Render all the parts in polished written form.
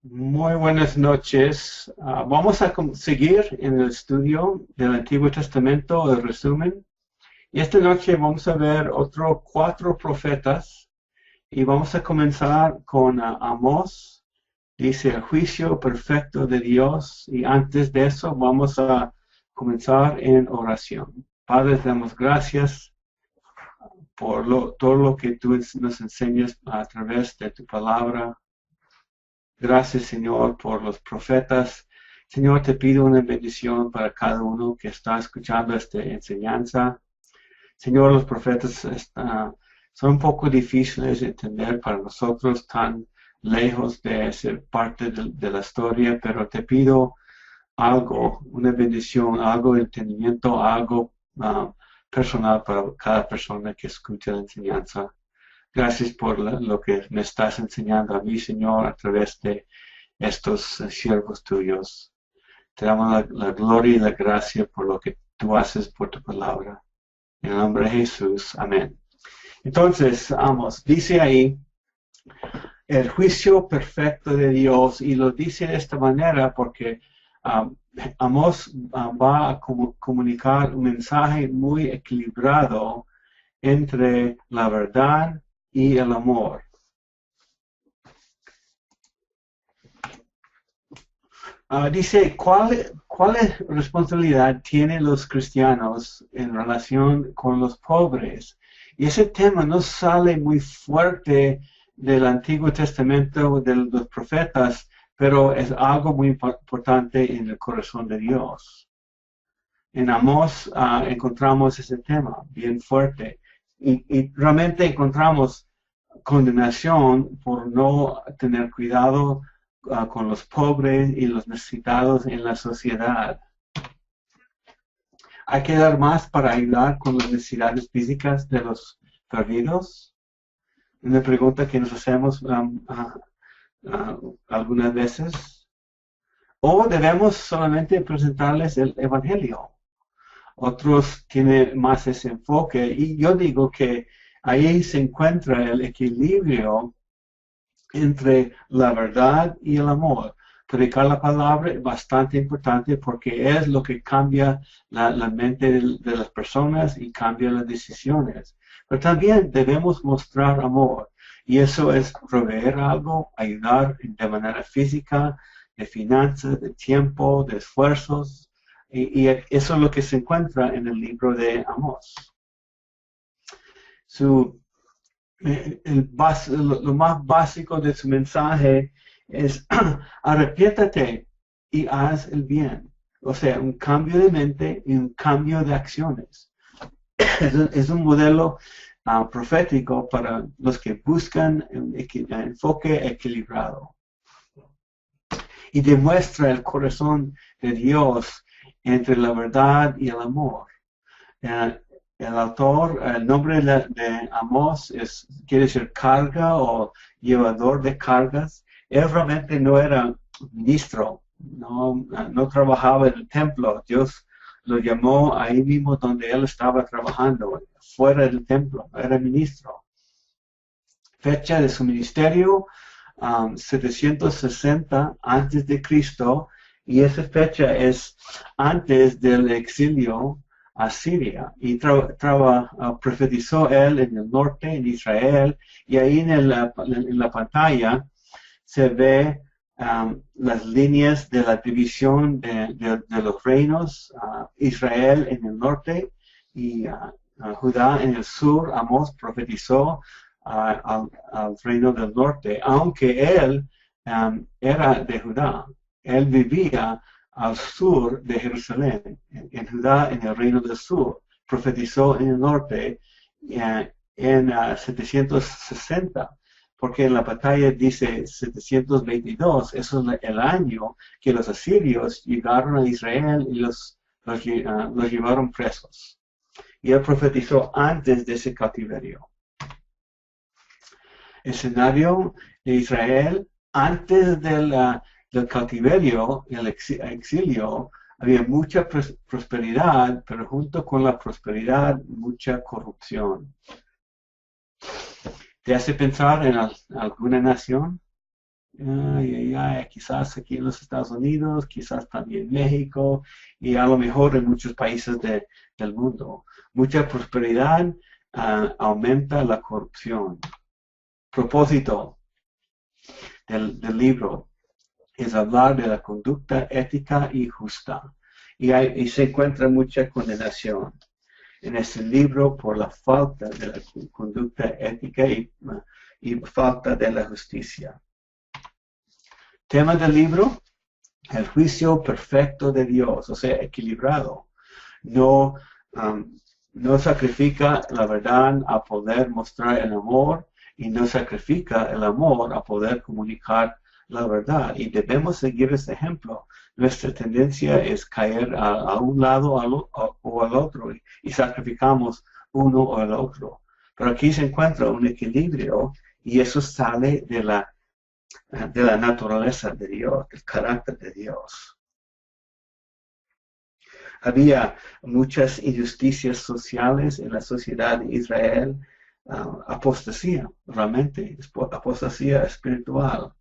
Muy buenas noches. Vamos a seguir en el estudio del Antiguo Testamento, el resumen. Y esta noche vamos a ver otros 4 profetas y vamos a comenzar con Amós. Dice el juicio perfecto de Dios, y antes de eso vamos a comenzar en oración. Padre, te damos gracias por todo lo que tú nos enseñas a través de tu palabra. Gracias, Señor, por los profetas. Señor, te pido una bendición para cada uno que está escuchando esta enseñanza. Señor, los profetas son un poco difíciles de entender para nosotros, tan lejos de ser parte de la historia, pero te pido algo, una bendición, algo de entendimiento, algo personal para cada persona que escucha la enseñanza. Gracias por lo que me estás enseñando a mí, Señor, a través de estos siervos tuyos. Te damos la gloria y la gracia por lo que tú haces por tu palabra. En el nombre de Jesús. Amén. Entonces, vamos, dice ahí, el juicio perfecto de Dios, y lo dice de esta manera porque Amós va a comunicar un mensaje muy equilibrado entre la verdad y el amor. Dice, ¿cuál responsabilidad tienen los cristianos en relación con los pobres? Y ese tema no sale muy fuerte del Antiguo Testamento, de los profetas, pero es algo muy importante en el corazón de Dios. En Amós encontramos ese tema bien fuerte y realmente encontramos condenación por no tener cuidado con los pobres y los necesitados en la sociedad. Hay que dar más para ayudar con las necesidades físicas de los perdidos. Una pregunta que nos hacemos algunas veces. O debemos solamente presentarles el Evangelio. Otros tienen más ese enfoque, y yo digo que ahí se encuentra el equilibrio entre la verdad y el amor. Predicar la palabra es bastante importante porque es lo que cambia la mente de las personas y cambia las decisiones. Pero también debemos mostrar amor, y eso es proveer algo, ayudar de manera física, de finanzas, de tiempo, de esfuerzos, y eso es lo que se encuentra en el libro de Amós. Lo más básico de su mensaje es arrepiéntate y haz el bien. O sea, un cambio de mente y un cambio de acciones. Es un modelo profético para los que buscan un enfoque equilibrado. Y demuestra el corazón de Dios entre la verdad y el amor. El autor, el nombre de Amós quiere decir carga o llevador de cargas. Él realmente no era ministro, no trabajaba en el templo. Dios lo llamó ahí mismo donde él estaba trabajando, fuera del templo, era ministro. Fecha de su ministerio, 760 antes de Cristo, y esa fecha es antes del exilio a Siria, y profetizó él en el norte, en Israel, y ahí en la pantalla se ve las líneas de la división de los reinos, Israel en el norte y Judá en el sur. Amós profetizó al reino del norte, aunque él era de Judá. Él vivía al sur de Jerusalén, en Judá, en el reino del sur. Profetizó en el norte en 760, porque en la batalla dice 722, eso es el año que los asirios llegaron a Israel y los llevaron presos. Y él profetizó antes de ese cautiverio. Escenario de Israel antes del cautiverio, el exilio, había mucha prosperidad, pero junto con la prosperidad, mucha corrupción. ¿Te hace pensar en alguna nación? quizás aquí en los Estados Unidos, quizás también México y a lo mejor en muchos países del mundo. Mucha prosperidad aumenta la corrupción. Propósito del libro es hablar de la conducta ética y justa. Y se encuentra mucha condenación en este libro por la falta de la conducta ética y falta de la justicia. Tema del libro, el juicio perfecto de Dios, o sea, equilibrado. No sacrifica la verdad a poder mostrar el amor y no sacrifica el amor a poder comunicar la verdad. Y debemos seguir ese ejemplo. Nuestra tendencia es caer a un lado o al otro y sacrificamos uno o el otro. Pero aquí se encuentra un equilibrio y eso sale de la naturaleza de Dios, del carácter de Dios. Había muchas injusticias sociales en la sociedad de Israel, apostasía, realmente, apostasía espiritual.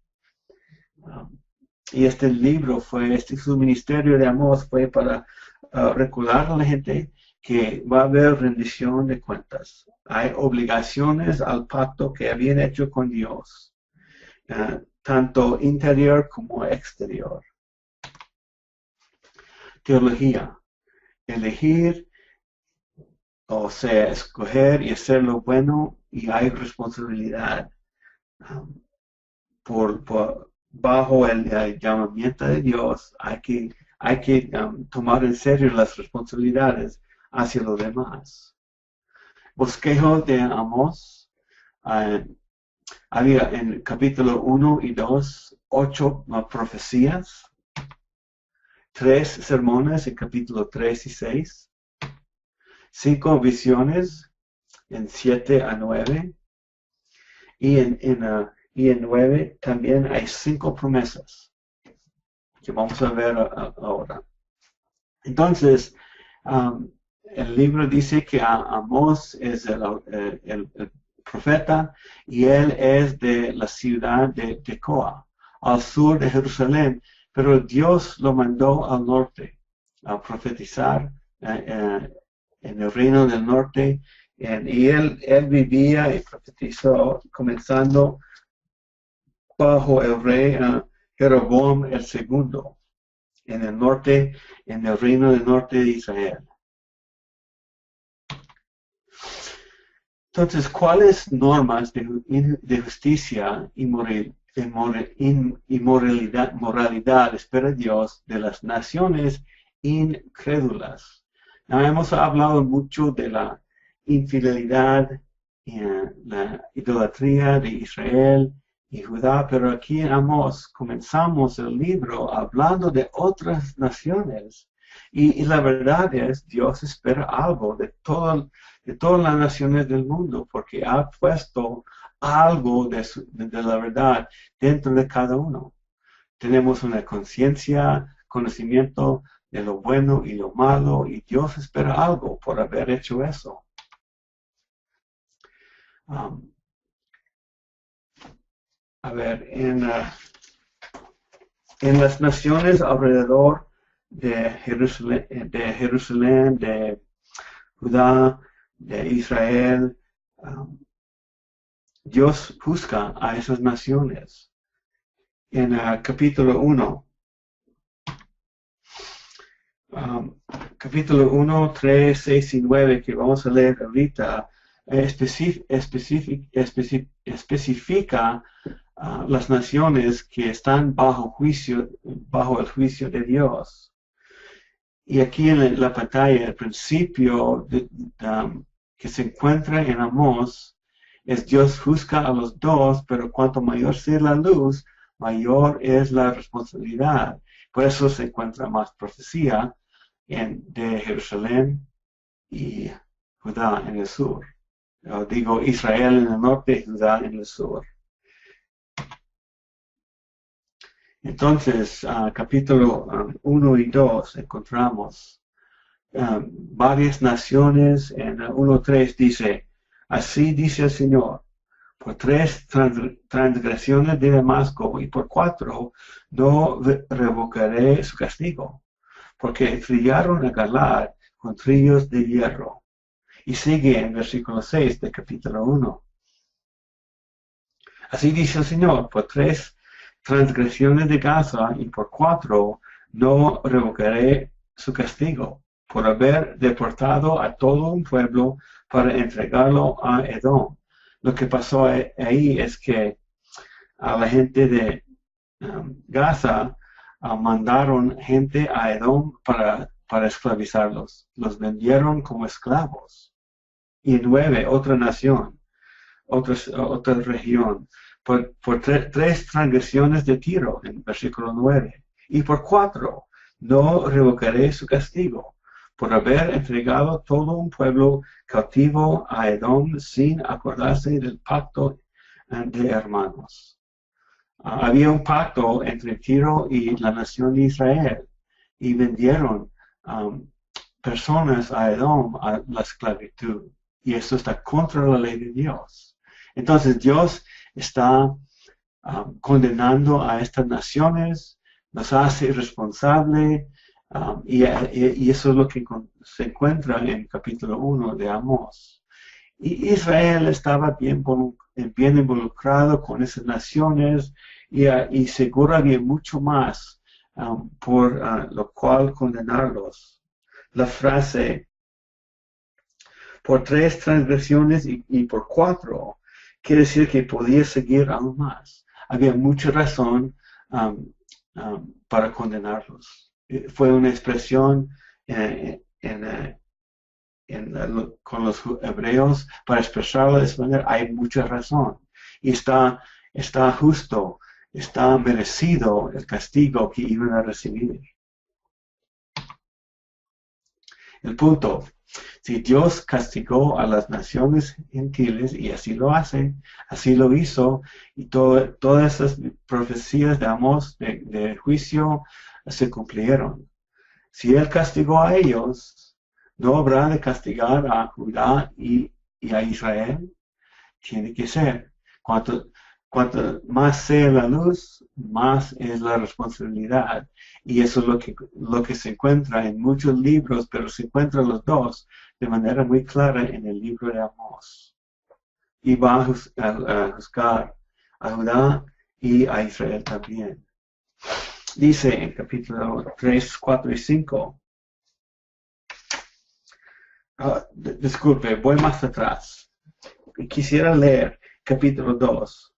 Y este libro su ministerio de Amós fue para recordar a la gente que va a haber rendición de cuentas. Hay obligaciones al pacto que habían hecho con Dios, tanto interior como exterior. Teología. Elegir, o sea, escoger y hacer lo bueno, y hay responsabilidad bajo el llamamiento de Dios. Hay que tomar en serio las responsabilidades hacia los demás. Bosquejo de Amós. Había en capítulo 1 y 2, 8 profecías, 3 sermones en capítulo 3 y 6, 5 visiones en 7 a 9, y en 9 también hay 5 promesas que vamos a ver ahora. Entonces, el libro dice que Amós es el profeta y él es de la ciudad de Tecoa, al sur de Jerusalén, pero Dios lo mandó al norte a profetizar en el reino del norte, y él vivía y profetizó comenzando bajo el rey Jeroboam el segundo en el norte, en el reino del norte de Israel. Entonces, ¿cuáles normas de justicia y moralidad espera Dios de las naciones incrédulas? Hemos hablado mucho de la infidelidad y la idolatría de Israel y Judá, pero aquí en Amós comenzamos el libro hablando de otras naciones. Y la verdad es, Dios espera algo de todas las naciones del mundo, porque ha puesto algo de la verdad dentro de cada uno. Tenemos una conciencia, conocimiento de lo bueno y lo malo, y Dios espera algo por haber hecho eso. En las naciones alrededor de Jerusalén, de Judá, de Israel, Dios juzga a esas naciones. En capítulo 1, capítulo 1, 3, 6 y 9, que vamos a leer ahorita, especifica las naciones que están bajo el juicio de Dios. Y aquí en la pantalla, el principio que se encuentra en Amós es: Dios juzga a los dos, pero cuanto mayor sea la luz, mayor es la responsabilidad. Por eso se encuentra más profecía de Jerusalén y Judá en el sur. Digo, Israel en el norte y Judá en el sur. Entonces, capítulo 1 y 2 encontramos varias naciones. En 1.3 dice: así dice el Señor, por 3 transgresiones de Damasco, y por 4 no revocaré su castigo, porque trillaron a Galaad con trillos de hierro. Y sigue en versículo 6 del capítulo 1. Así dice el Señor, por 3 transgresiones de Gaza y por 4 no revocaré su castigo, por haber deportado a todo un pueblo para entregarlo a Edom. Lo que pasó ahí es que a la gente de Gaza mandaron gente a Edom para esclavizarlos. Los vendieron como esclavos. Y 9, otra nación, otra región, por 3 transgresiones de Tiro, en versículo 9. Y por 4, no revocaré su castigo, por haber entregado todo un pueblo cautivo a Edom sin acordarse del pacto de hermanos. Había un pacto entre Tiro y la nación de Israel, y vendieron personas a Edom a la esclavitud. Y eso está contra la ley de Dios. Entonces Dios está condenando a estas naciones, nos hace responsable, y eso es lo que se encuentra en el capítulo 1 de Amós. Y Israel estaba bien involucrado con esas naciones, y seguro había mucho más por lo cual condenarlos. La frase por 3 transgresiones y por 4, quiere decir que podía seguir aún más. Había mucha razón para condenarlos. Fue una expresión con los hebreos para expresarlo de esa manera. Hay mucha razón. Y está justo, está merecido el castigo que iban a recibir. El punto. Si Dios castigó a las naciones gentiles, y así lo hace, así lo hizo, y todas esas profecías de Amós de juicio se cumplieron. Si Él castigó a ellos, ¿no habrá de castigar a Judá y a Israel? Tiene que ser. Cuanto más sea la luz, más es la responsabilidad. Y eso es lo que se encuentra en muchos libros, pero se encuentran los dos de manera muy clara en el libro de Amós. Y va a juzgar a Judá y a Israel también. Dice en capítulo 3, 4 y 5. Disculpe, voy más atrás. Quisiera leer capítulo 2.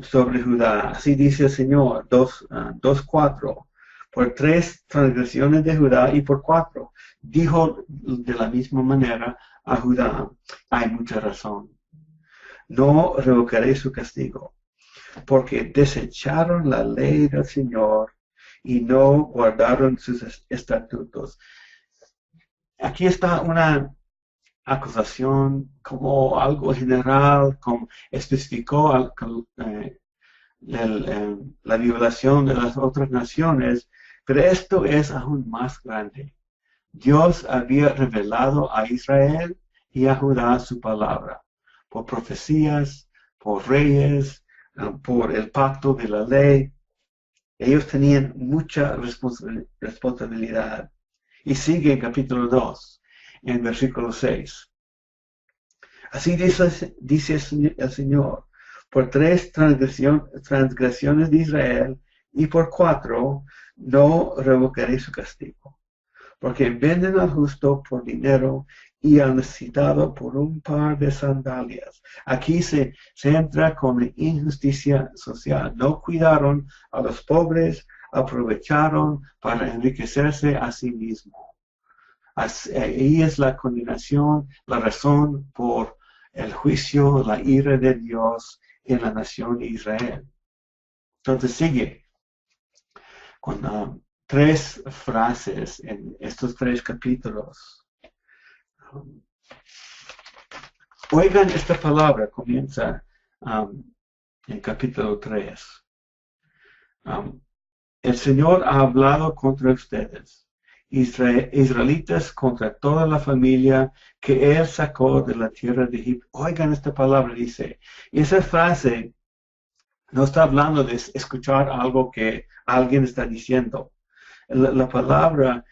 Sobre Judá. Así dice el Señor, 2:4. Por 3 transgresiones de Judá y por 4. Dijo de la misma manera a Judá, hay mucha razón. No revocaré su castigo, porque desecharon la ley del Señor y no guardaron sus estatutos. Aquí está una acusación como algo general, como especificó la violación de las otras naciones, pero esto es aún más grande. Dios había revelado a Israel y a Judá su palabra, por profecías, por reyes, por el pacto de la ley. Ellos tenían mucha responsabilidad. Y sigue en capítulo 2. En versículo 6. Así dice el Señor, por 3 transgresiones de Israel y por 4 no revocaré su castigo, porque venden al justo por dinero y al necesitado por un par de sandalias. Aquí se entra con la injusticia social. No cuidaron a los pobres, aprovecharon para enriquecerse a sí mismos. Ahí es la condenación, la razón por el juicio, la ira de Dios en la nación de Israel. Entonces sigue con 3 frases en estos 3 capítulos. Oigan esta palabra, comienza en capítulo 3. El Señor ha hablado contra ustedes israelitas contra toda la familia que él sacó de la tierra de Egipto. Oigan esta palabra, dice. Y esa frase no está hablando de escuchar algo que alguien está diciendo. La palabra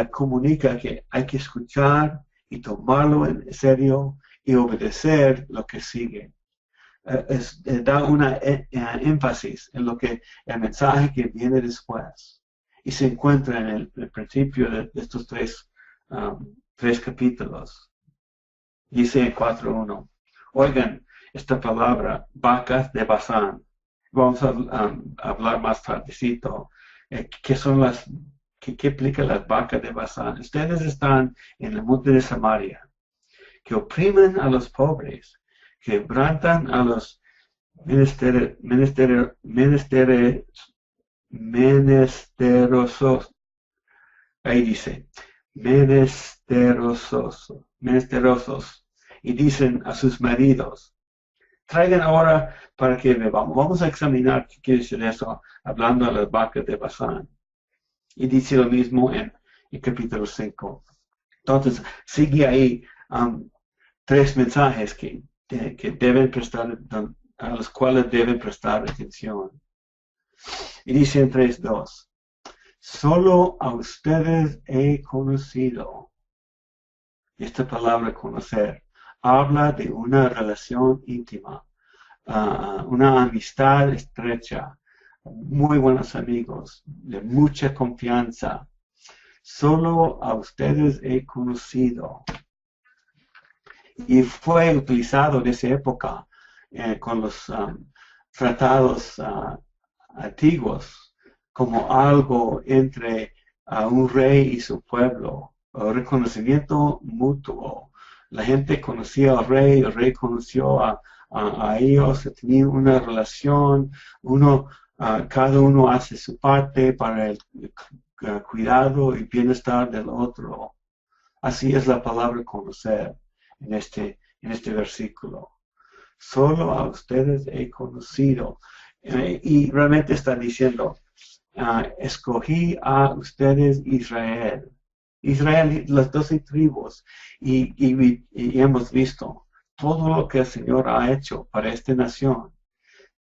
comunica que hay que escuchar y tomarlo en serio y obedecer lo que sigue. Da una énfasis en lo que el mensaje que viene después y se encuentra en el principio de estos tres capítulos. Dice en 4.1, oigan esta palabra, vacas de Basán. Vamos a hablar más tardecito. ¿Qué son qué implica las vacas de Basán? Ustedes están en el monte de Samaria, que oprimen a los pobres, que quebrantan a los menesterosos. Ahí dice, menesterosos. Y dicen a sus maridos, traigan ahora para que bebamos. Vamos a examinar qué quiere decir eso, hablando a las vacas de Basán. Y dice lo mismo en el capítulo 5. Entonces, sigue ahí tres mensajes que deben prestar, a los cuales deben prestar atención. Y dice en 3.2, solo a ustedes he conocido. Esta palabra conocer habla de una relación íntima, una amistad estrecha, muy buenos amigos, de mucha confianza. Solo a ustedes he conocido. Y fue utilizado en esa época con los tratados antiguos como algo entre un rey y su pueblo, reconocimiento mutuo. La gente conocía al rey, el rey conoció a ellos, tenían una relación, cada uno hace su parte para el cuidado y bienestar del otro. Así es la palabra conocer en este versículo. Solo a ustedes he conocido. Y realmente está diciendo, escogí a ustedes Israel, las 12 tribus, y hemos visto todo lo que el Señor ha hecho para esta nación,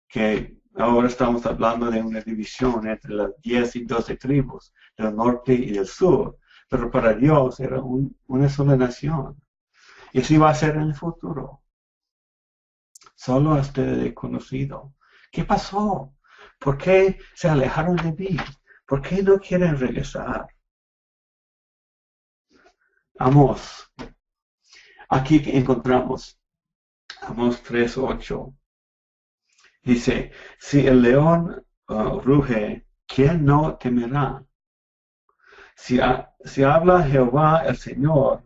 que ahora estamos hablando de una división entre las 10 y 12 tribus, del norte y del sur, pero para Dios era una sola nación, y así va a ser en el futuro. Solo a ustedes he conocido. ¿Qué pasó? ¿Por qué se alejaron de mí? ¿Por qué no quieren regresar? Amós. Aquí encontramos Amós 3.8. Dice, si el león ruge, ¿quién no temerá? Si habla Jehová el Señor,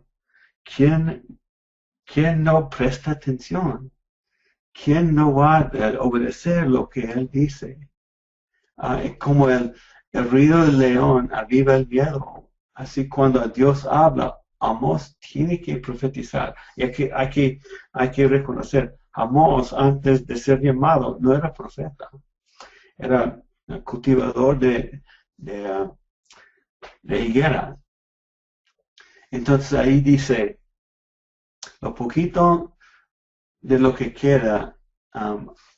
¿quién no presta atención? ¿Quién no va a obedecer lo que Él dice? Como el ruido del león aviva el miedo. Así cuando Dios habla, Amós tiene que profetizar. Y hay que reconocer, Amós antes de ser llamado no era profeta. Era cultivador de higuera. Entonces ahí dice, lo poquito de lo que queda,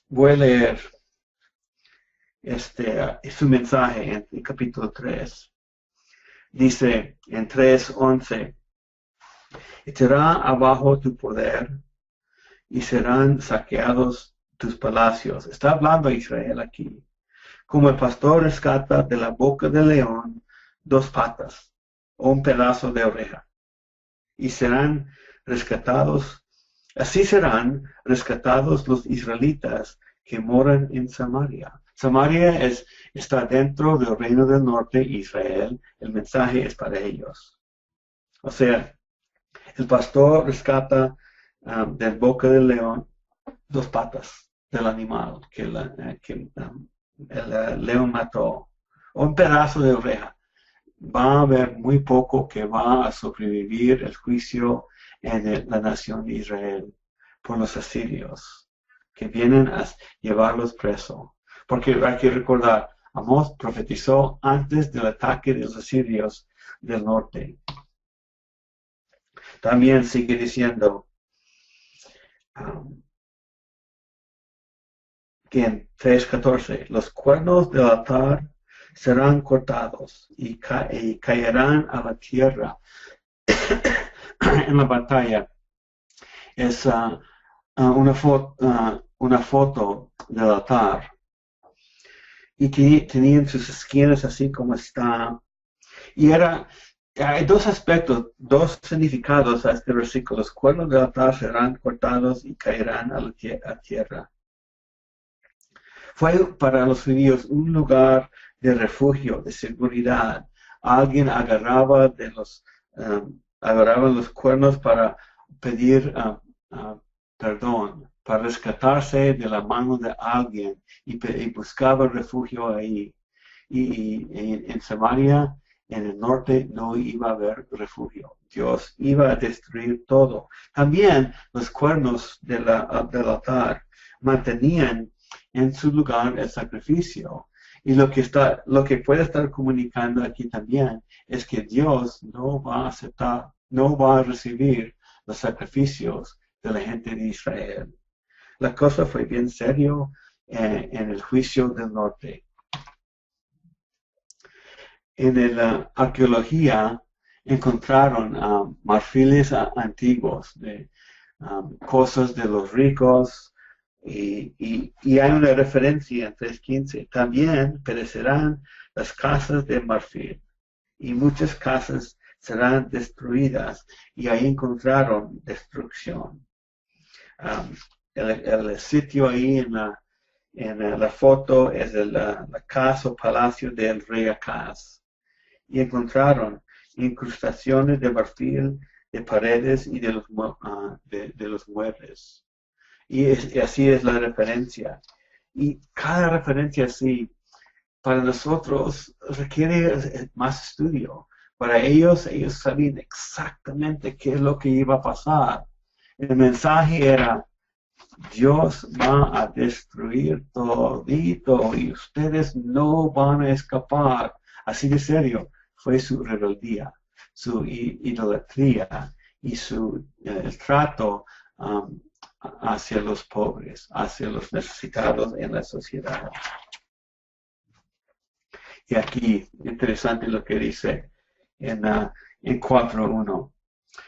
voy a leer su mensaje en el capítulo 3. Dice en 3.11, echará abajo tu poder y serán saqueados tus palacios. Está hablando Israel aquí. Como el pastor rescata de la boca del león 2 patas o un pedazo de oreja. Y serán rescatados, así serán rescatados los israelitas que moran en Samaria. Samaria está dentro del reino del norte, Israel. El mensaje es para ellos. O sea, el pastor rescata de boca del león 2 patas del animal que el león mató, o un pedazo de oreja. Va a haber muy poco que va a sobrevivir el juicio en la nación de Israel por los asirios que vienen a llevarlos presos. Porque hay que recordar, Amós profetizó antes del ataque de los asirios del norte. También sigue diciendo que en 3:14, los cuernos del altar serán cortados y caerán a la tierra en la batalla. Es una foto del altar. Y tenían sus esquinas así como está. Y hay dos aspectos, dos significados a este versículo. Los cuernos del altar serán cortados y caerán a la tierra. Fue para los judíos un lugar de refugio, de seguridad. Alguien agarraba los cuernos para pedir perdón, para rescatarse de la mano de alguien y buscaba refugio ahí. Y en Samaria, en el norte, no iba a haber refugio. Dios iba a destruir todo. También los cuernos del altar mantenían en su lugar el sacrificio. Y lo que puede estar comunicando aquí también es que Dios no va a aceptar, no va a recibir los sacrificios de la gente de Israel. La cosa fue bien serio en el juicio del norte. En la arqueología encontraron marfiles antiguos de cosas de los ricos y hay una referencia en 3:15. También perecerán las casas de marfil y muchas casas serán destruidas y ahí encontraron destrucción. El sitio ahí en la foto es la casa o palacio del rey Acaz. Y encontraron incrustaciones de marfil, de paredes y de los muebles. Y así es la referencia. Y cada referencia así, para nosotros, requiere más estudio. Para ellos sabían exactamente qué es lo que iba a pasar. El mensaje era, Dios va a destruir todito y ustedes no van a escapar. Así de serio fue su rebeldía, su idolatría y el trato hacia los pobres, hacia los necesitados en la sociedad. Y aquí, interesante lo que dice en 4:1.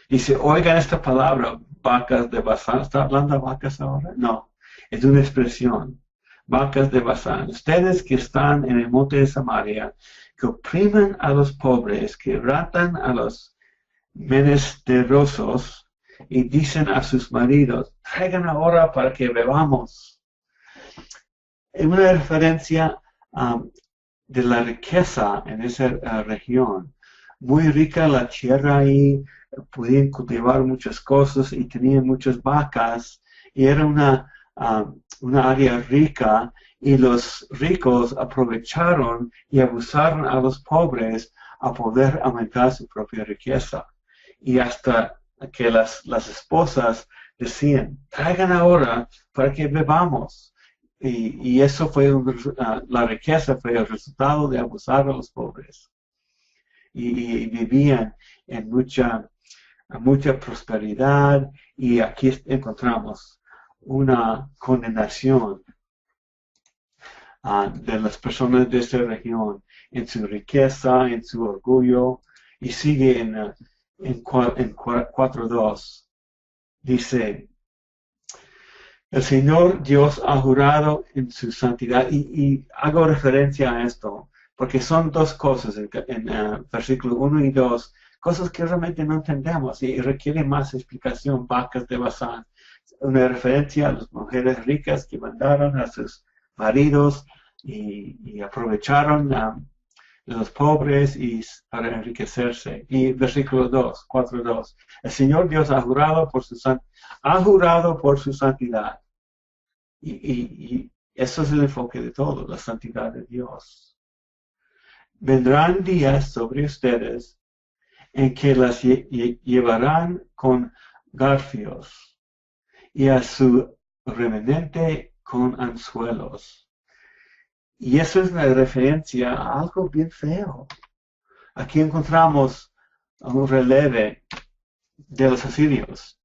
Dice, oigan esta palabra, vacas de Basán. ¿Está hablando de vacas ahora? No, es una expresión. Vacas de Basán. Ustedes que están en el monte de Samaria, que oprimen a los pobres, que ratan a los menesterosos y dicen a sus maridos, traigan ahora para que bebamos. Es una referencia de la riqueza en esa región. Muy rica la tierra ahí, podían cultivar muchas cosas y tenían muchas vacas y era una área rica y los ricos aprovecharon y abusaron a los pobres a poder aumentar su propia riqueza. Y hasta que las esposas decían, traigan ahora para que bebamos. Y eso fue la riqueza fue el resultado de abusar a los pobres. Y vivían en mucha prosperidad y aquí encontramos una condenación de las personas de esta región en su riqueza, en su orgullo y sigue en 4:2 dice el Señor Dios ha jurado en su santidad y hago referencia a esto porque son dos cosas en versículo 1 y 2 cosas que realmente no entendemos y requieren más explicación. Vacas de Basán, una referencia a las mujeres ricas que mandaron a sus maridos y aprovecharon a los pobres para enriquecerse. Y versículo 2, 4:2. El Señor Dios ha jurado por su santidad. Y eso es el enfoque de todo, la santidad de Dios. Vendrán días sobre ustedes en que las llevarán con garfios y a su remanente con anzuelos. Y eso es una referencia a algo bien feo, aquí encontramos un relieve de los asirios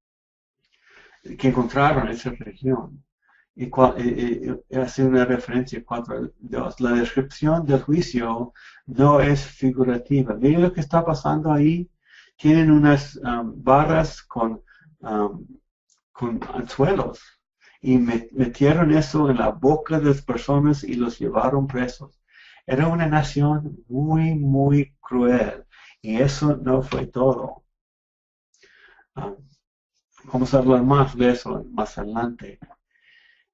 que encontraron esa región. Y hace una referencia 4:2. La descripción del juicio no es figurativa. Miren lo que está pasando ahí. Tienen unas barras con anzuelos y metieron eso en la boca de las personas y los llevaron presos. Era una nación muy, muy cruel y eso no fue todo. Vamos a hablar más de eso más adelante.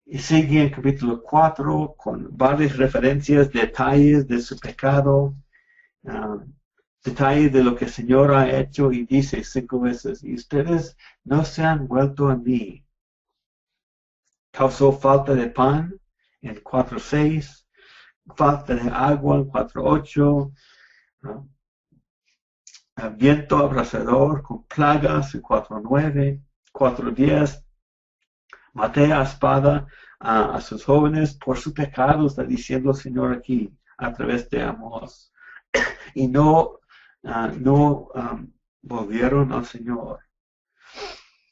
Y sigue en capítulo 4 con varias referencias, detalles de su pecado, detalles de lo que el Señor ha hecho, y dice 5 veces, y ustedes no se han vuelto a mí. Causó falta de pan en 4:6, falta de agua en 4:8, viento abrasador con plagas en 4:9, 4:10. Maté a espada a sus jóvenes por su pecado, está diciendo el Señor aquí, a través de Amós. Y no volvieron al Señor.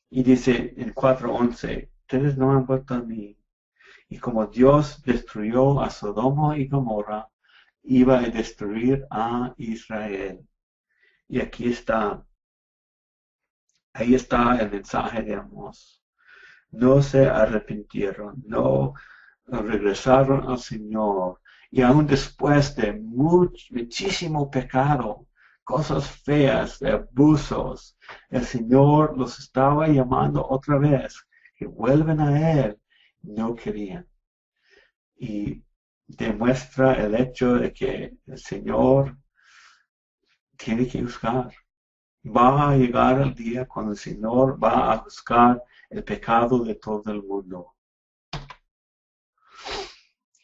Y dice en 4:11, ustedes no han vuelto a mí. Y como Dios destruyó a Sodoma y Gomorra, iba a destruir a Israel. Y aquí está, ahí está el mensaje de Amós. No se arrepintieron, no regresaron al Señor. Y aún después de muchísimo pecado, cosas feas, abusos, el Señor los estaba llamando otra vez, que vuelven a Él. No querían. Y demuestra el hecho de que el Señor tiene que juzgar. Va a llegar el día cuando el Señor va a juzgar el pecado de todo el mundo.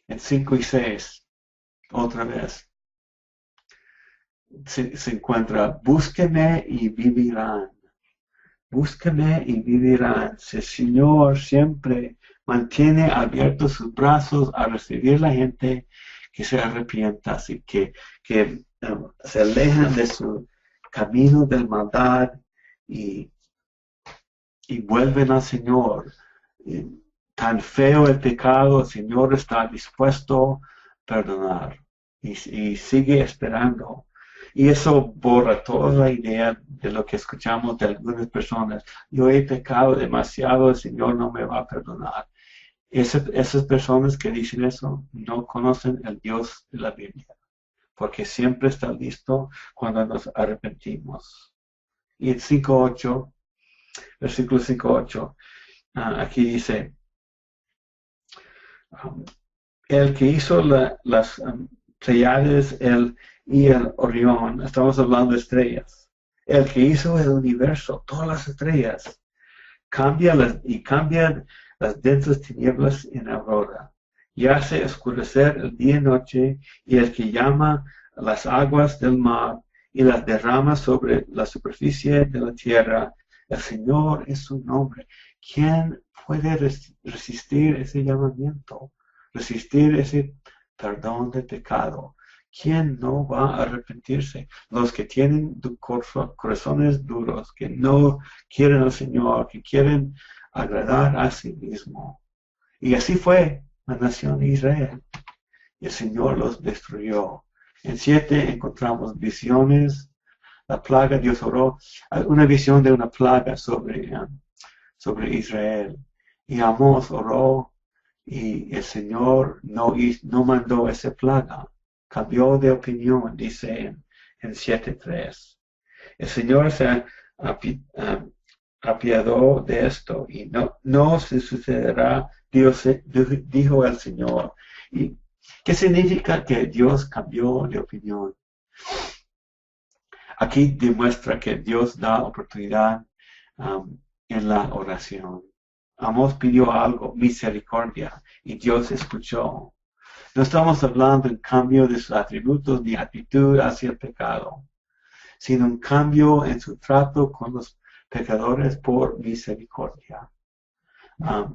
En 5 y 6, otra vez, se encuentra, búsqueme y vivirán. Búsqueme y vivirán. Si el Señor siempre mantiene abiertos sus brazos a recibir la gente que se arrepienta, así que se alejan de su camino de maldad y vuelven al Señor. Tan feo el pecado, el Señor está dispuesto a perdonar y sigue esperando. Y eso borra toda la idea de lo que escuchamos de algunas personas. Yo he pecado demasiado, el Señor no me va a perdonar. Esas personas que dicen eso no conocen el Dios de la Biblia, porque siempre está listo cuando nos arrepentimos. Y en 5:8, versículo 5:8, aquí dice, el que hizo las Pleiades y el Orión, estamos hablando de estrellas, el que hizo el universo, todas las estrellas, cambia las densas tinieblas en aurora, y hace oscurecer el día y noche, y el que llama las aguas del mar y las derrama sobre la superficie de la tierra, el Señor es su nombre. ¿Quién puede resistir ese llamamiento? Resistir ese perdón de pecado. ¿Quién no va a arrepentirse? Los que tienen corazones duros, que no quieren al Señor, que quieren agradar a sí mismo. Y así fue la nación de Israel. Y el Señor los destruyó. En 7 encontramos visiones. La plaga, Dios oró, una visión de una plaga sobre Israel. Y Amós oró y el Señor no mandó esa plaga. Cambió de opinión, dice en 7:3. El Señor se apiadó de esto y no se sucederá, dijo el Señor. ¿Y qué significa que Dios cambió de opinión? Aquí demuestra que Dios da oportunidad en la oración. Amós pidió algo, misericordia, y Dios escuchó. No estamos hablando en cambio de sus atributos ni actitud hacia el pecado, sino un cambio en su trato con los pecadores por misericordia.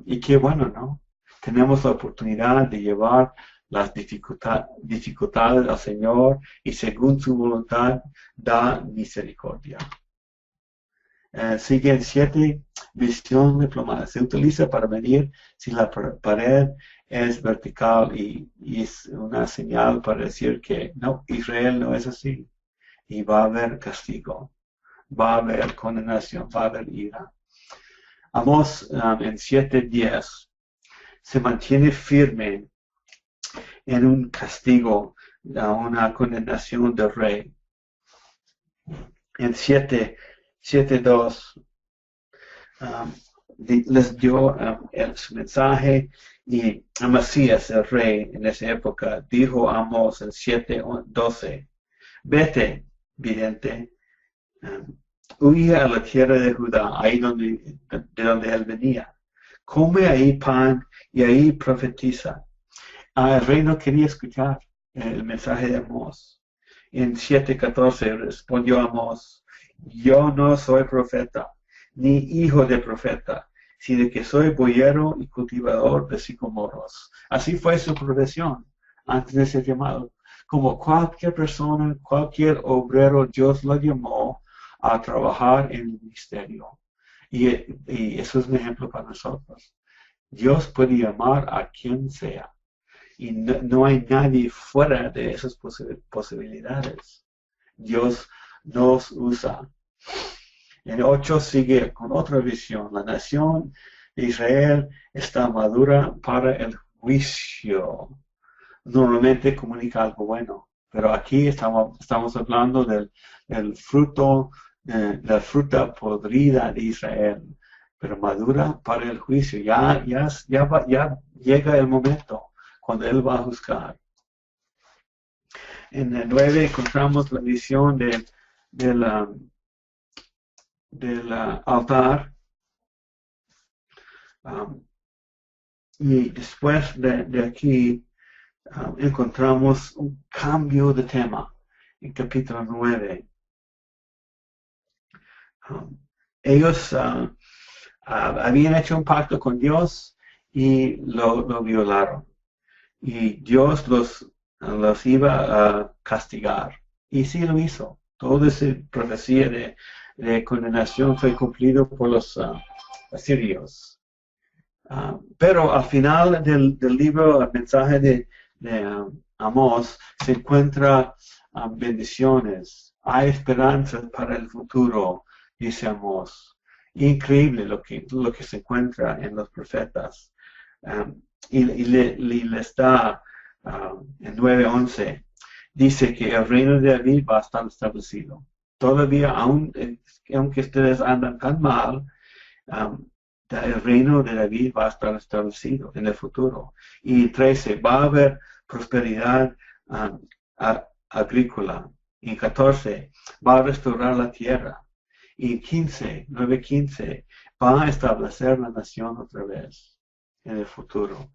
Y qué bueno, ¿no? Tenemos la oportunidad de llevar las dificultades al Señor y según su voluntad da misericordia. Siguen 7, visión diplomada. Se utiliza para medir si la pared es vertical y es una señal para decir que no, Israel no es así. Y va a haber castigo, va a haber condenación, va a haber ira. Amós en 7:10 se mantiene firme en un castigo, una condenación del rey. En 7:2 les dio su mensaje y Amasías, el rey en esa época, dijo a Amós en 7:12, vete, vidente, huye a la tierra de Judá, ahí de donde él venía. Come ahí pan y ahí profetiza. El rey no quería escuchar el mensaje de Amós. En 7:14 respondió Amós, yo no soy profeta, ni hijo de profeta, sino que soy boyero y cultivador de sicomoros. Así fue su profesión antes de ser llamado. Como cualquier persona, cualquier obrero, Dios lo llamó a trabajar en el ministerio. Y eso es un ejemplo para nosotros. Dios puede llamar a quien sea. Y no hay nadie fuera de esas posibilidades. Dios nos usa. En 8 sigue con otra visión. La nación de Israel está madura para el juicio. Normalmente comunica algo bueno, pero aquí estamos hablando del fruto, la fruta podrida de Israel, pero madura para el juicio. Ya llega el momento cuando Él va a juzgar. En el 9 encontramos la visión del altar. Y después de aquí encontramos un cambio de tema en capítulo 9. Ellos habían hecho un pacto con Dios y lo violaron. Y Dios los iba a castigar. Y sí lo hizo. Toda esa profecía de condenación fue cumplido por los asirios. Pero al final del libro, el mensaje de Amós, se encuentra bendiciones. Hay esperanza para el futuro, dice Amós. Increíble lo que se encuentra en los profetas. Y les da en 9:11, dice que el reino de David va a estar establecido. Todavía, aunque ustedes andan tan mal, el reino de David va a estar establecido en el futuro. Y 13, va a haber prosperidad agrícola. Y 14, va a restaurar la tierra. Y 9:15, va a establecer la nación otra vez en el futuro.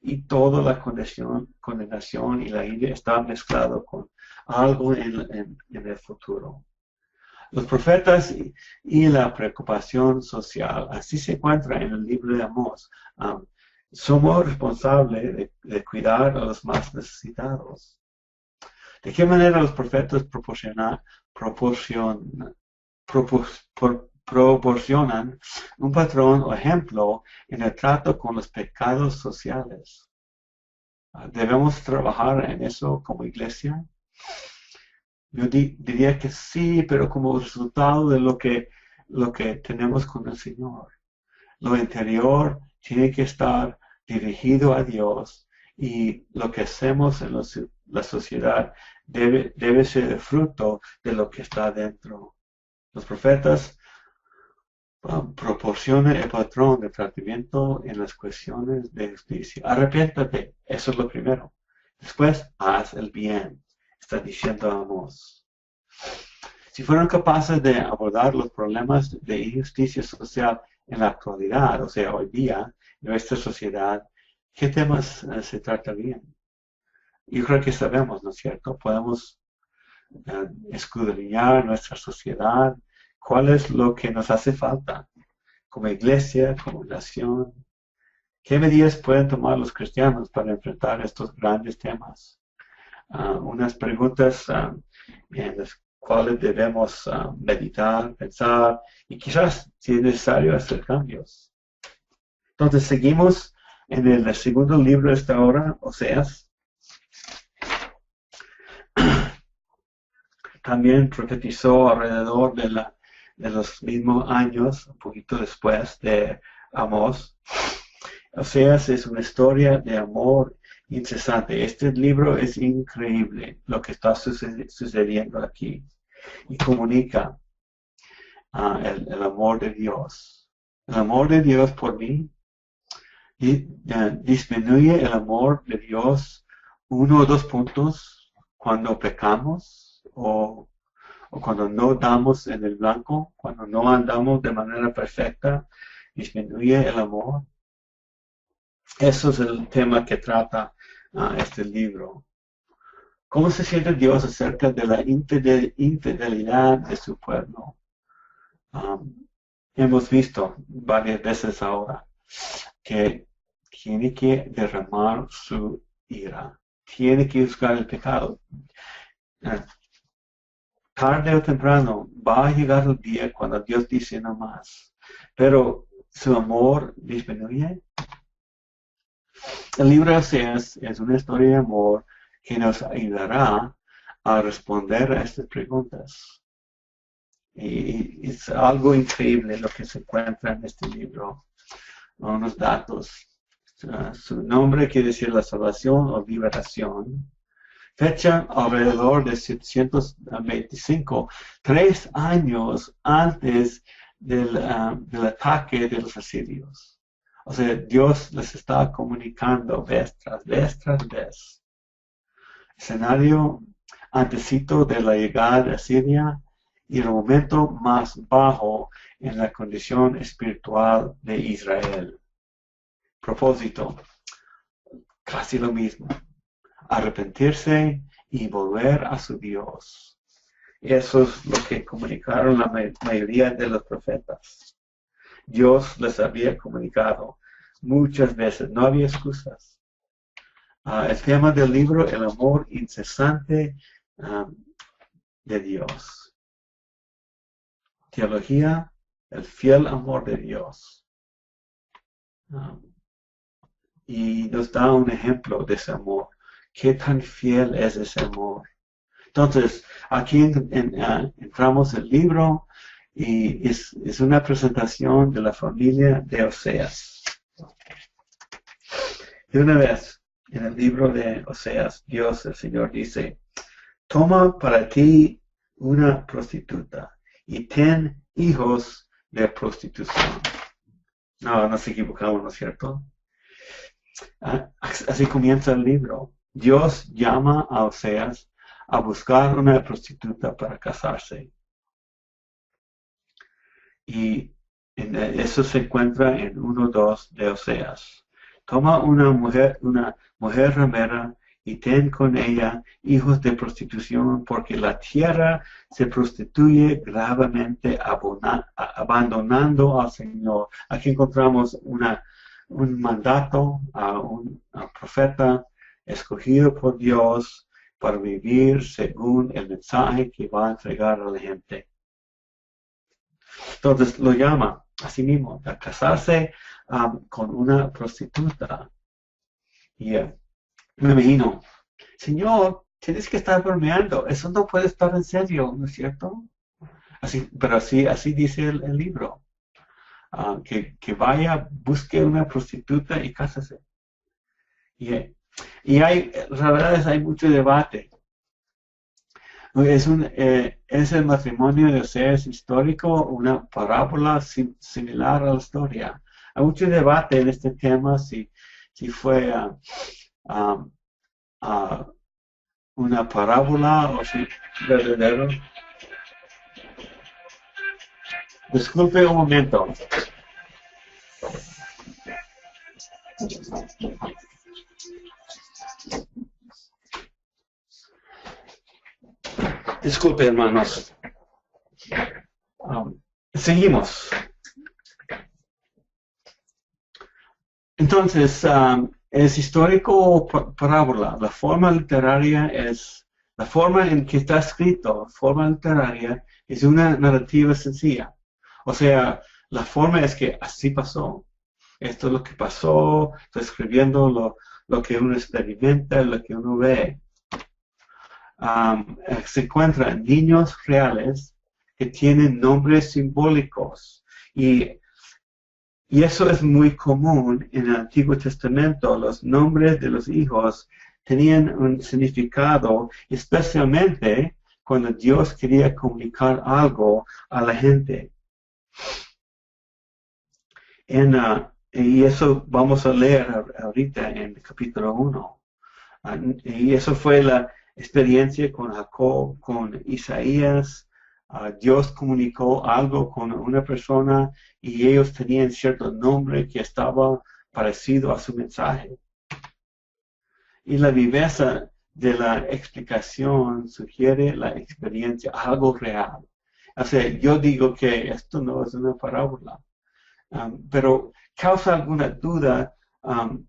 Y toda la condenación y la ira está mezclado con algo en el futuro. Los profetas y la preocupación social, así se encuentra en el libro de Amós. Somos responsables de cuidar a los más necesitados. ¿De qué manera los profetas proporcionan un patrón o ejemplo en el trato con los pecados sociales? ¿Debemos trabajar en eso como iglesia? Yo diría que sí, pero como resultado de lo que tenemos con el Señor. Lo interior tiene que estar dirigido a Dios y lo que hacemos en la sociedad debe ser el fruto de lo que está dentro. Los profetas proporcionan el patrón de tratamiento en las cuestiones de justicia. Arrepiéntate, eso es lo primero. Después, haz el bien. Está diciendo Amós. Si fueron capaces de abordar los problemas de injusticia social en la actualidad, o sea, hoy día, en nuestra sociedad, ¿qué temas se tratarían? Yo creo que sabemos, ¿no es cierto? Podemos escudriñar nuestra sociedad, cuál es lo que nos hace falta como iglesia, como nación, ¿Qué medidas pueden tomar los cristianos para enfrentar estos grandes temas? Unas preguntas en las cuales debemos meditar, pensar y quizás, si es necesario, hacer cambios. Entonces, seguimos en el segundo libro de esta hora, Oseas. También profetizó alrededor de los mismos años, un poquito después de Amós. Oseas es una historia de amor incesante. Este libro es increíble lo que está sucediendo aquí y comunica el amor de Dios. El amor de Dios por mí y disminuye el amor de Dios 1 o 2 puntos cuando pecamos o cuando no damos en el blanco, cuando no andamos de manera perfecta, disminuye el amor. Eso es el tema que trata este libro. ¿Cómo se siente Dios acerca de la infidelidad de su pueblo? Hemos visto varias veces ahora que tiene que derramar su ira, tiene que juzgar el pecado. Tarde o temprano va a llegar el día cuando Dios dice no más, pero su amor disminuye. El libro de Oseas es una historia de amor que nos ayudará a responder a estas preguntas. Y es algo increíble lo que se encuentra en este libro. Unos datos. Su nombre quiere decir la salvación o liberación. Fecha alrededor de 725, 3 años antes del ataque de los asirios. O sea, Dios les está comunicando vez tras vez tras vez. Escenario antecito de la llegada de Asiria y el momento más bajo en la condición espiritual de Israel. Propósito, casi lo mismo. Arrepentirse y volver a su Dios. Eso es lo que comunicaron la mayoría de los profetas. Dios les había comunicado muchas veces, no había excusas. El tema del libro, el amor incesante de Dios. Teología, el fiel amor de Dios. Y nos da un ejemplo de ese amor. ¿Qué tan fiel es ese amor? Entonces, aquí entramos el libro y es una presentación de la familia de Oseas. De una vez, en el libro de Oseas, Dios, el Señor, dice, toma para ti una prostituta y ten hijos de prostitución. No, nos equivocamos, ¿no es cierto? Así comienza el libro. Dios llama a Oseas a buscar una prostituta para casarse. Y eso se encuentra en 1:2 de Oseas. Toma una mujer ramera y ten con ella hijos de prostitución, porque la tierra se prostituye gravemente abandonando al Señor. Aquí encontramos un mandato a un profeta escogido por Dios para vivir según el mensaje que va a entregar a la gente. Entonces lo llama a sí mismo a casarse con una prostituta. Y me imagino, Señor, tienes que estar bromeando, eso no puede estar en serio, ¿no es cierto? Pero así dice el libro. Que vaya, busque una prostituta y cásese. Y la verdad es hay mucho debate. Es el matrimonio de Oseas histórico, una parábola similar a la historia. Hay mucho debate en este tema si fue una parábola o si verdadero. Disculpe un momento. Disculpe, hermanos. Seguimos. Entonces, es histórico parábola. La forma literaria es, la forma en que está escrito, forma literaria, es una narrativa sencilla. O sea, la forma es que así pasó. Esto es lo que pasó, está escribiendo lo que uno experimenta, lo que uno ve. Se encuentran niños reales que tienen nombres simbólicos y eso es muy común en el Antiguo Testamento. Los nombres de los hijos tenían un significado, especialmente cuando Dios quería comunicar algo a la gente. Y eso vamos a leer ahorita en el capítulo 1. Y eso fue la experiencia con Jacob, con Isaías. Dios comunicó algo con una persona y ellos tenían cierto nombre que estaba parecido a su mensaje. Y la viveza de la explicación sugiere la experiencia, algo real. O sea, yo digo que esto no es una parábola, pero causa alguna duda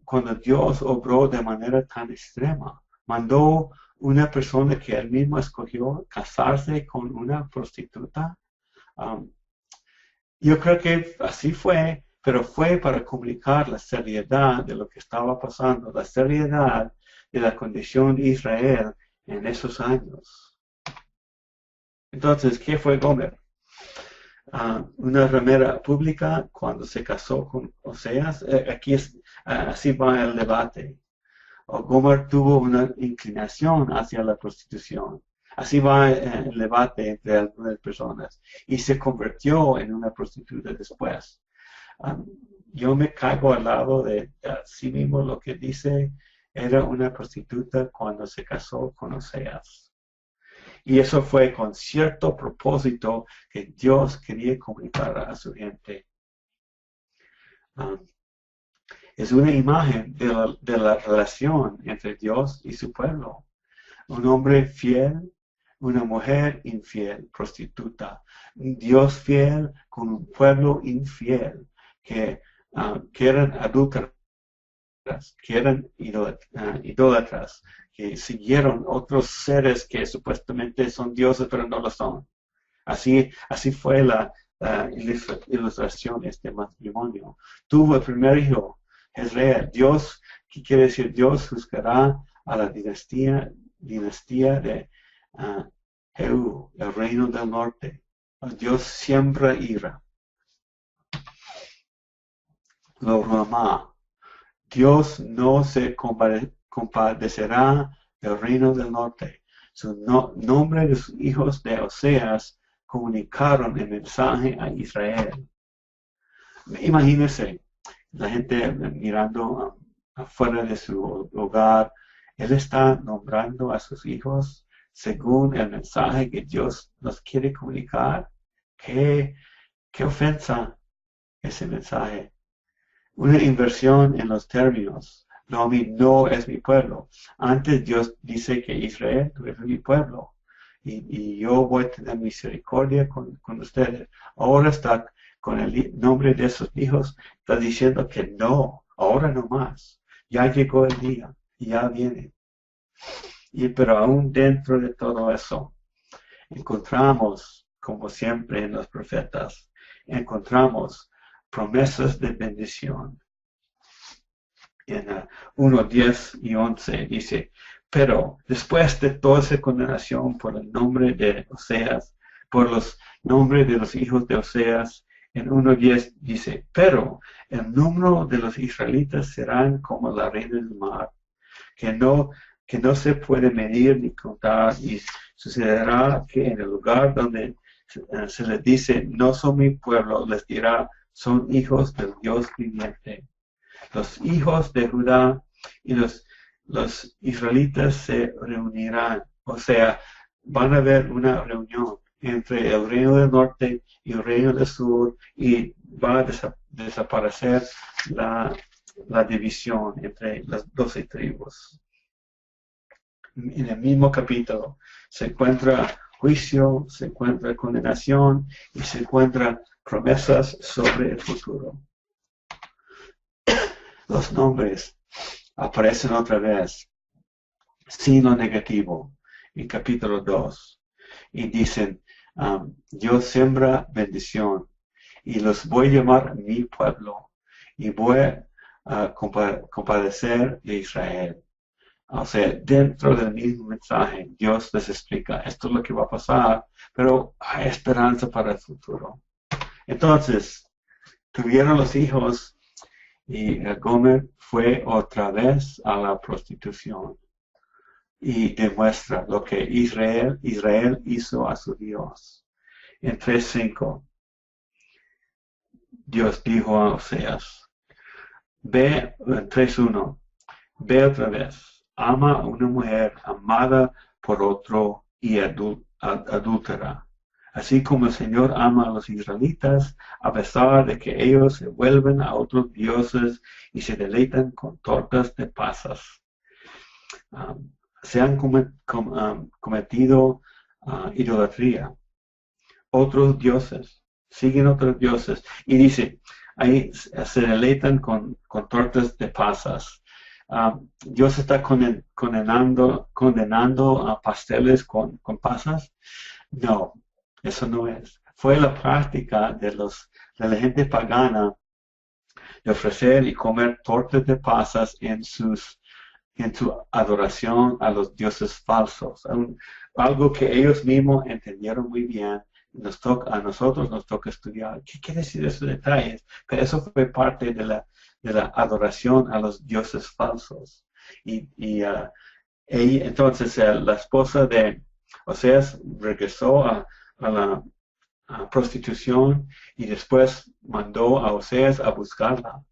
cuando Dios obró de manera tan extrema. Mandó una persona que él mismo escogió casarse con una prostituta. Yo creo que así fue, pero fue para comunicar la seriedad de lo que estaba pasando, la seriedad de la condición de Israel en esos años. Entonces, ¿qué fue Gomer? Una ramera pública cuando se casó con Oseas. Aquí así va el debate. Gomer tuvo una inclinación hacia la prostitución. Así va el debate entre algunas personas. Y se convirtió en una prostituta después. Yo me caigo al lado de sí mismo lo que dice, era una prostituta cuando se casó con Oseas. Y eso fue con cierto propósito que Dios quería comunicar a su gente. Es una imagen de la relación entre Dios y su pueblo. Un hombre fiel, una mujer infiel, prostituta. Un Dios fiel con un pueblo infiel que eran adúlteros, que eran idólatras, que siguieron otros seres que supuestamente son dioses, pero no lo son. Así fue la ilustración de este matrimonio. Tuvo el primer hijo, Jezreel. Dios, ¿qué quiere decir? Dios juzgará a la dinastía de Jehú, el reino del norte. Dios siembra ira. Lo Ramá. Dios no se compadecerá del reino del norte. Su nombre de sus hijos de Oseas comunicaron el mensaje a Israel. Imagínense, la gente mirando afuera de su hogar, él está nombrando a sus hijos según el mensaje que Dios nos quiere comunicar. ¿Qué ofensa ese mensaje? Una inversión en los términos. No es mi pueblo. Antes Dios dice que Israel es mi pueblo. Y yo voy a tener misericordia con ustedes. Ahora está con el nombre de esos hijos, está diciendo que no, ahora no más. Ya llegó el día, y ya viene. Pero aún dentro de todo eso, encontramos, como siempre en los profetas, encontramos promesas de bendición. En 1, 10 y 11 dice, pero después de toda esa condenación por el nombre de Oseas, por los nombres de los hijos de Oseas, en 1:10 dice, pero el número de los israelitas serán como la arena del mar, que no se puede medir ni contar, y sucederá que en el lugar donde se les dice, no son mi pueblo, les dirá, son hijos del Dios viviente. Los hijos de Judá y los israelitas se reunirán, o sea, van a haber una reunión entre el reino del norte y el reino del sur, y va a desaparecer la división entre las 12 tribus. En el mismo capítulo se encuentra juicio, se encuentra condenación y se encuentran promesas sobre el futuro. los nombres aparecen otra vez, sin lo negativo, en capítulo 2. Y dicen, Dios siembra bendición y los voy a llamar mi pueblo y voy a compadecer de Israel. O sea, dentro del mismo mensaje, Dios les explica, esto es lo que va a pasar, pero hay esperanza para el futuro. Entonces, tuvieron los hijos y Gomer fue otra vez a la prostitución y demuestra lo que Israel hizo a su Dios. En 3:5, Dios dijo a Oseas, ve, en 3:1, ve otra vez, ama a una mujer amada por otro y adúltera. Así como el Señor ama a los israelitas, a pesar de que ellos se vuelven a otros dioses y se deleitan con tortas de pasas. Se han cometido idolatría, otros dioses, siguen otros dioses. Y dice, ahí se deleitan con tortas de pasas. Dios está condenando a pasteles con pasas. No, eso no es. Fue la práctica de la gente pagana de ofrecer y comer tortas de pasas en su adoración a los dioses falsos. Algo que ellos mismos entendieron muy bien. A nosotros nos toca estudiar. ¿Qué quiere decir esos detalles? Pero eso fue parte de la adoración a los dioses falsos. Entonces la esposa de Oseas regresó a la prostitución y después mandó a Oseas a buscarla.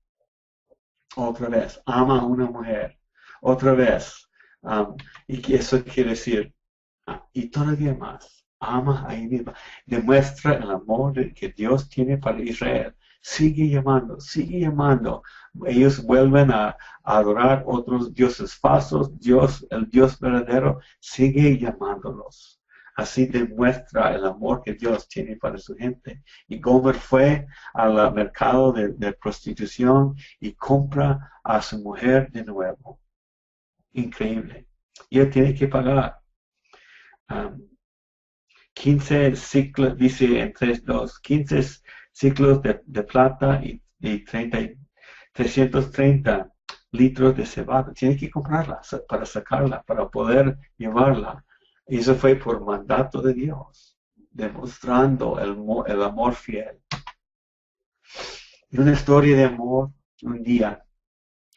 Otra vez, ama a una mujer. Otra vez, y eso quiere decir, y todavía más, ama a ella misma. Demuestra el amor que Dios tiene para Israel. Sigue llamando, sigue llamando. Ellos vuelven a adorar otros dioses falsos. El Dios verdadero sigue llamándolos. Así demuestra el amor que Dios tiene para su gente. Y Gomer fue al mercado de prostitución y compra a su mujer de nuevo. Increíble. Y él tiene que pagar. 15 ciclos, dice en 3:2, 15 ciclos de plata y 330 litros de cebada. Tiene que comprarla para sacarla, para poder llevarla. Y eso fue por mandato de Dios, demostrando el amor fiel. En una historia de amor, un día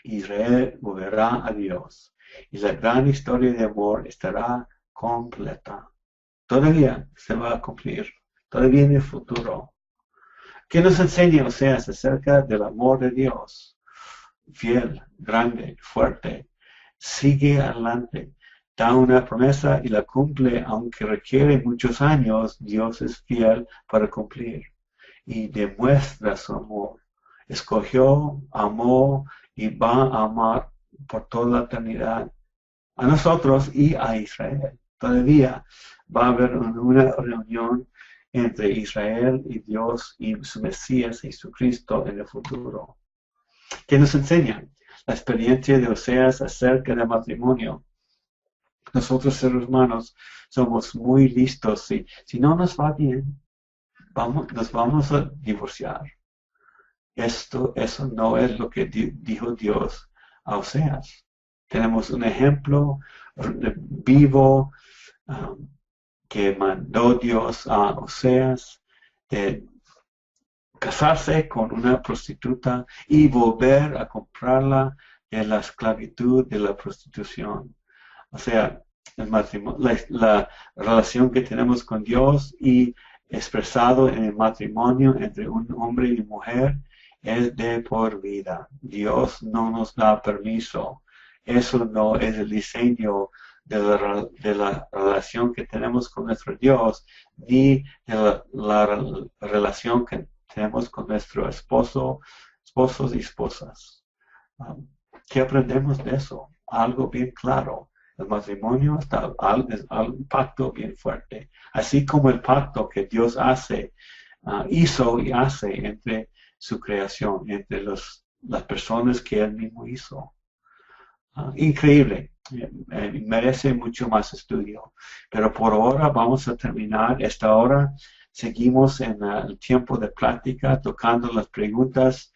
Israel volverá a Dios y la gran historia de amor estará completa. Todavía se va a cumplir, todavía en el futuro. ¿Qué nos enseña Oseas acerca del amor de Dios? Fiel, grande, fuerte, sigue adelante, da una promesa y la cumple, aunque requiere muchos años. Dios es fiel para cumplir y demuestra su amor. Escogió, amó y va a amar por toda la eternidad a nosotros y a Israel. Todavía va a haber una reunión entre Israel y Dios y su Mesías, Jesucristo, en el futuro. ¿Qué nos enseña? La experiencia de Oseas acerca del matrimonio. Nosotros, seres humanos, somos muy listos. Si no nos va bien, nos vamos a divorciar. Eso no es lo que dijo Dios a Oseas. Tenemos un ejemplo vivo que mandó Dios a Oseas de casarse con una prostituta y volver a comprarla de la esclavitud de la prostitución. O sea, el matrimonio, la relación que tenemos con Dios y expresado en el matrimonio entre un hombre y mujer es de por vida. Dios no nos da permiso. Eso no es el diseño de la relación que tenemos con nuestro Dios, ni de la relación que tenemos con nuestro esposos y esposas. ¿Qué aprendemos de eso? Algo bien claro. El matrimonio es un pacto bien fuerte. Así como el pacto que Dios hizo y hace entre su creación, entre los las personas que Él mismo hizo. Increíble. Merece mucho más estudio. Pero por ahora vamos a terminar esta hora. Seguimos en el tiempo de plática, tocando las preguntas